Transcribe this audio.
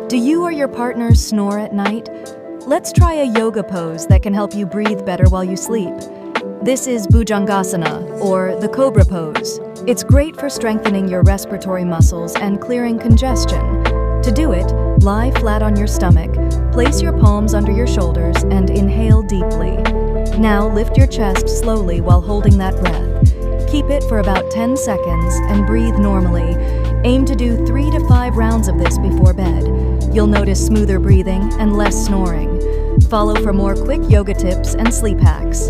Do you or your partner snore at night? Let's try a yoga pose that can help you breathe better while you sleep. This is Bhujangasana, or the Cobra Pose. It's great for strengthening your respiratory muscles and clearing congestion. To do it, lie flat on your stomach, place your palms under your shoulders, and inhale deeply. Now lift your chest slowly while holding that breath. Keep it for about 10 seconds and breathe normally. Aim to do 3 to 5 rounds of this before bed. You'll notice smoother breathing and less snoring. Follow for more quick yoga tips and sleep hacks.